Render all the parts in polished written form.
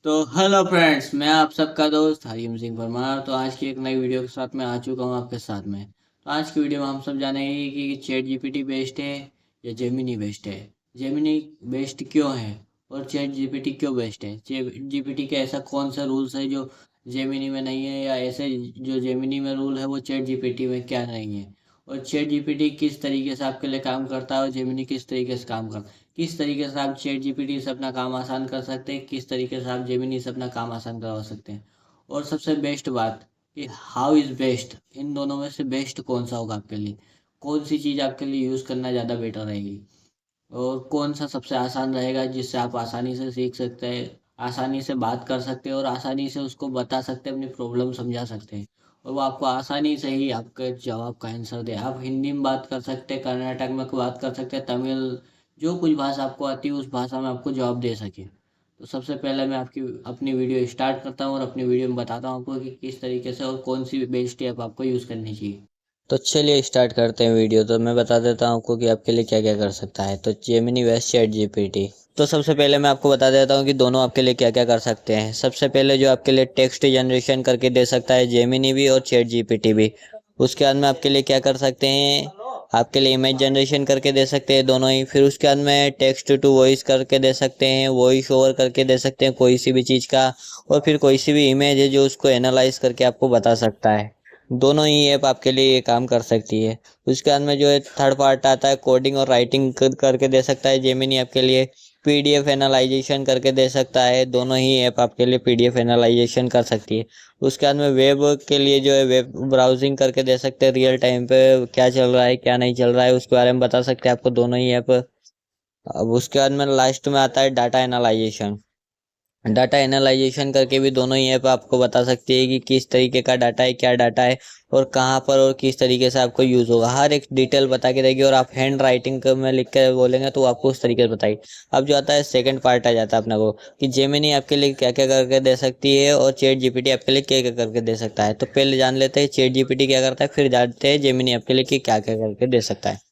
तो hello friends, मैं आप सबका दोस्त हरीम सिंह परमार। तो आज की एक नई वीडियो के साथ मैं आ चुका हूँ आपके साथ में। तो आज की वीडियो में हम सब जानेंगे कि चैट जीपीटी बेस्ट है या जेमिनी बेस्ट है। जेमिनी बेस्ट क्यों है और चैट जीपीटी क्यों बेस्ट है। चैट जीपीटी के ऐसा कौन सा रूल्स है जो जेमिनी में नहीं है, या ऐसे जो जेमिनी में रूल है वो चैट जीपीटी में क्या नहीं है। और चैट जीपीटी किस तरीके से आपके लिए काम करता है और जेमिनी किस तरीके से काम करता है। किस तरीके से आप चैट जीपीटी से अपना काम आसान कर सकते हैं, किस तरीके से आप जेमिनी से अपना काम आसान करवा सकते हैं। और सबसे बेस्ट बात कि हाउ इज़ बेस्ट, इन दोनों में से बेस्ट कौन सा होगा आपके लिए। कौन सी चीज़ आपके लिए यूज़ करना ज़्यादा बेटर रहेगी और कौन सा सबसे आसान रहेगा जिससे आप आसानी से सीख सकते हैं, आसानी से बात कर सकते हैं और आसानी से उसको बता सकते हैं, अपनी प्रॉब्लम समझा सकते हैं। और वो आपको आसानी से ही आपके जवाब का आंसर दे। आप हिंदी में बात कर सकते हैं, कर्नाटक में बात कर सकते हैं, तमिल, जो कुछ भाषा आपको आती है उस भाषा में आपको जवाब दे सके। तो सबसे पहले मैं आपकी अपनी वीडियो स्टार्ट करता हूँ और अपनी वीडियो में बताता हूँ आपको कि किस तरीके से और कौन सी बेस्ट ऐप आपको यूज़ करनी चाहिए। तो चलिए स्टार्ट करते हैं वीडियो। तो मैं बता देता हूँ आपको कि आपके लिए क्या क्या कर सकता है। तो जेमिनी वेस्ट चैट जीपीटी। तो सबसे पहले मैं आपको बता देता हूँ कि दोनों आपके लिए क्या क्या कर सकते हैं। सबसे पहले जो आपके लिए टेक्स्ट जनरेशन करके दे सकता है जेमिनी भी और चैट जीपीटी भी। उसके बाद में आपके लिए क्या कर सकते हैं, आपके लिए इमेज जनरेशन करके दे सकते हैं दोनों ही। फिर उसके बाद में टेक्स्ट टू वॉइस करके दे सकते हैं, वॉइस ओवर करके दे सकते हैं कोई सी भी चीज़ का। और फिर कोई सी भी इमेज है जो उसको एनालाइज करके आपको बता सकता है। दोनों ही ऐप आपके लिए ये काम कर सकती है। उसके बाद में जो है थर्ड पार्ट आता है, कोडिंग और राइटिंग करके दे सकता है जेमिनी आपके लिए। पीडीएफ एनालाइजेशन करके दे सकता है, दोनों ही ऐप आपके लिए पीडीएफ एनालाइजेशन कर सकती है। उसके बाद में वेब के लिए जो है वेब ब्राउजिंग करके दे सकते हैं, रियल टाइम पे क्या चल रहा है क्या नहीं चल रहा है उसके बारे में बता सकते हैं आपको दोनों ही ऐप। अब उसके बाद में लास्ट में आता है डाटा एनालाइजेशन। डाटा एनालाइजेशन करके भी दोनों ही ऐप आपको बता सकती है कि किस तरीके का डाटा है, क्या डाटा है और कहाँ पर और किस तरीके से आपको यूज़ होगा। हर एक डिटेल बता के देगी और आप हैंड राइटिंग में लिख कर बोलेंगे तो वो आपको उस तरीके से बताएगी। अब जो आता है सेकंड पार्ट आ जाता है अपना को, कि जेमिनी आपके लिए क्या क्या करके दे सकती है और चैट जीपीटी आपके लिए क्या क्या करके दे सकता है। तो पहले जान लेते हैं चैट जीपीटी क्या करता है, फिर जानते हैं जेमिनी आपके लिए कि क्या क्या करके दे सकता है।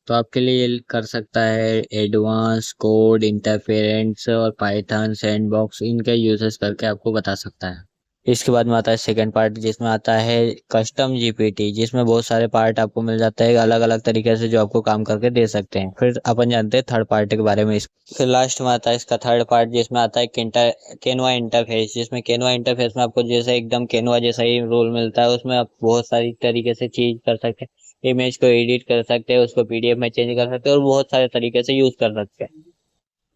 तो आपके लिए ये कर सकता है एडवांस कोड इंटरफेरेंस और पाइथन सैंडबॉक्स, इनके यूजेस करके आपको बता सकता है। इसके बाद में आता है सेकंड पार्ट जिसमें आता है कस्टम जीपीटी, जिसमें बहुत सारे पार्ट आपको मिल जाते हैं अलग अलग तरीके से जो आपको काम करके दे सकते हैं। फिर अपन जानते हैं थर्ड पार्ट के बारे में। फिर लास्ट में आता है इसका थर्ड पार्ट जिसमें आता है केनवा इंटरफेस, जिसमें केनवा इंटरफेस में आपको जैसे एकदम केनवा जैसा ही रोल मिलता है। उसमें आप बहुत सारी तरीके से चीज कर सकते हैं, इमेज को एडिट कर सकते हैं, उसको पीडीएफ में चेंज कर सकते हैं और बहुत सारे तरीके से यूज कर सकते हैं।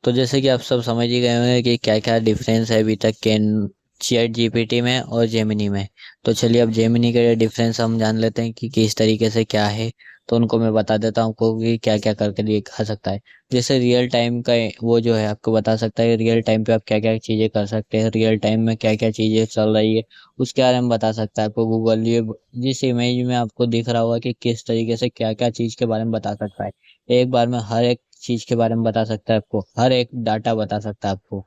तो जैसे कि आप सब समझ ही गए होंगे कि क्या क्या डिफरेंस है अभी तक कैन चैट जीपीटी में और जेमिनी में। तो चलिए अब जेमिनी के डिफरेंस हम जान लेते हैं कि किस तरीके से क्या है। तो उनको मैं बता देता हूँ आपको कि क्या क्या करके दिखा सकता है। जैसे रियल टाइम का वो जो है आपको बता सकता है रियल टाइम पे आप क्या क्या चीज़ें कर सकते हैं, रियल टाइम में क्या क्या चीज़ें चल रही है उसके बारे में बता सकता है आपको। गूगल ये जिस इमेज में आपको दिख रहा होगा कि किस तरीके से क्या क्या चीज़ के बारे में बता सकता है। एक बार में हर एक चीज़ के बारे में बता सकता है आपको, हर एक डाटा बता सकता है आपको।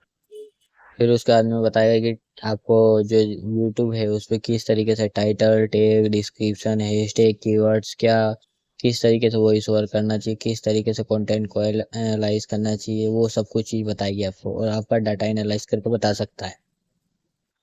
फिर उसके बाद में बताएगा कि आपको जो यूट्यूब है उस पर किस तरीके से title tag description hashtag keywords क्या किस तरीके से वॉइस ओवर करना चाहिए, किस तरीके से कंटेंट को एनालाइज करना चाहिए, वो सब कुछ चीज़ बताएगी आपको और आपका डाटा एनालाइज करके बता सकता है।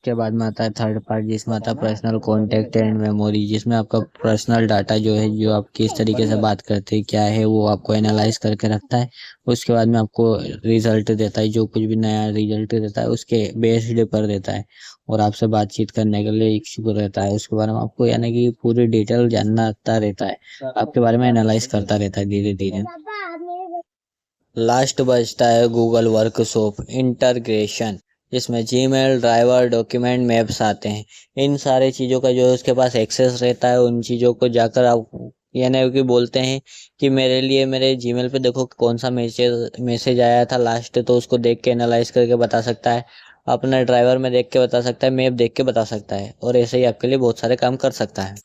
के बाद में आता है थर्ड पार्ट जिसमें आता है पर्सनल कॉन्टैक्ट एंड मेमोरी, जिसमें आपका पर्सनल डाटा जो है जो आप किस तरीके से बात करते हैं क्या है वो आपको एनालाइज करके रखता है। उसके बाद में आपको रिजल्ट देता है, जो कुछ भी नया रिजल्ट देता है उसके बेस्ड पर देता है और आपसे बातचीत करने के लिए इच्छुक रहता है। उसके बारे में आपको यानी कि पूरी डिटेल जानता रहता है, आपके बारे में एनालाइज करता रहता है धीरे धीरे। लास्ट बचता है गूगल वर्कशॉप इंटीग्रेशन, जिसमें जीमेल ड्राइवर डॉक्यूमेंट मैप्स आते हैं। इन सारे चीज़ों का जो उसके पास एक्सेस रहता है उन चीज़ों को जाकर आप यानी कि बोलते हैं कि मेरे लिए मेरे जीमेल पे देखो कौन सा मैसेज आया था लास्ट, तो उसको देख के एनालाइज करके बता सकता है। अपना ड्राइवर में देख के बता सकता है, मैप देख के बता सकता है और ऐसे ही आपके लिए बहुत सारे काम कर सकता है।